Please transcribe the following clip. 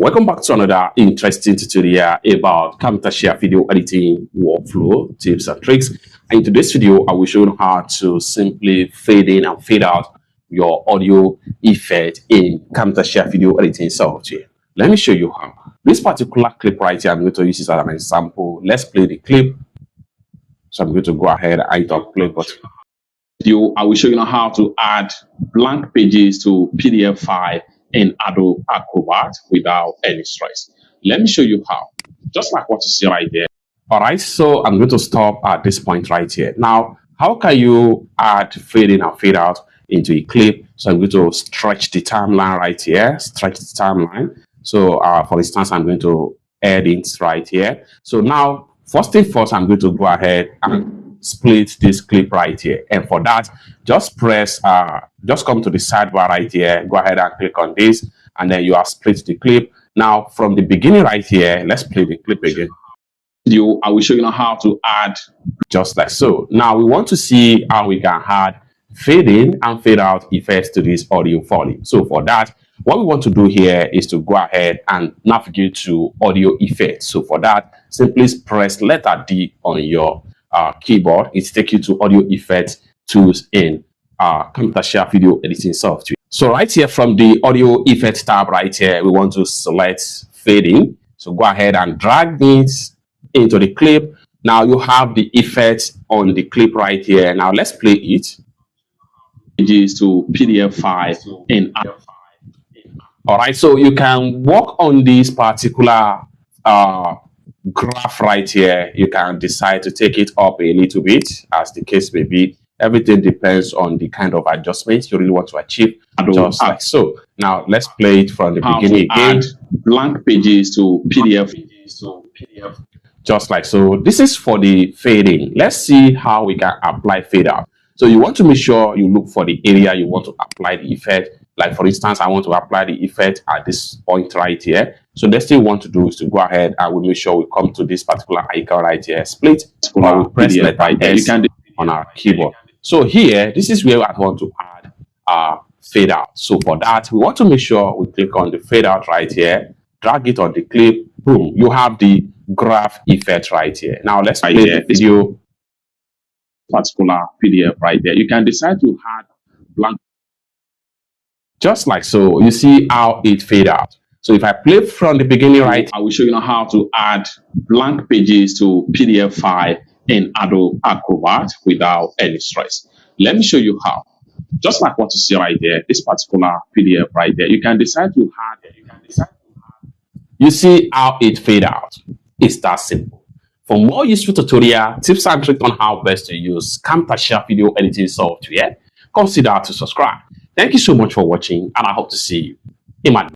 Welcome back to another interesting tutorial about Camtasia video editing workflow tips and tricks. And in today's video, I will show you how to simply fade in and fade out your audio effect in Camtasia video editing software. Let me show you how. This particular clip right here, I'm going to use this as an example. Let's play the clip. So I'm going to go ahead and hit on play button. I will show you how to add blank pages to PDF file in Adobe Acrobat without any stress. Let me show you how. Just like what you see right there. All right, so I'm going to stop at this point right here. Now, how can you add fade in and fade out into a clip? So I'm going to stretch the timeline right here. Stretch the timeline. So for instance, I'm going to add it right here. So now, first thing first, I'm going to go ahead and split this clip right here, and for that just press just come to the sidebar right here, go ahead and click on this, and then you have split the clip. Now from the beginning right here, let's play the clip again. I will show you how to add just like so. Now we want to see how we can add fade in and fade out effects to this audio file. So for that, what we want to do here is to go ahead and navigate to audio effects. So for that, simply press letter D on your keyboard. It takes you to audio effects tools in Camtasia video editing software. So right here from the audio effects tab right here, we want to select fading. So go ahead and drag this into the clip. Now you have the effects on the clip right here. Now let's play it. Pages to PDF file in. All right, so you can work on this particular graph right here. You can decide to take it up a little bit, as the case may be. Everything depends on the kind of adjustments you really want to achieve, just like so. Now let's play it from the beginning again. Blank pages to PDF, just like so. This is for the fading. Let's see how we can apply fade out. So you want to make sure you look for the area you want to apply the effect. Like for instance, I want to apply the effect at this point right here. So next thing we want to do is to go ahead and we make sure we come to this particular icon right here, split, or we press letter S on our keyboard. So here, this is where I want to add fade out. So for that, we want to make sure we click on the fade out right here, drag it on the clip, boom, you have the graph effect right here. Now let's play the video. Particular PDF right there. You can decide to add blank. Just like so, you see how it fade out. So if I play from the beginning right, I will show you how to add blank pages to PDF file in Adobe Acrobat without any stress. Let me show you how. Just like what you see right there, this particular PDF right there, you can decide to add. You see how it fade out. It's that simple. For more useful tutorial tips and tricks on how best to use Camtasia video editing software, consider to subscribe. Thank you so much for watching, and I hope to see you in my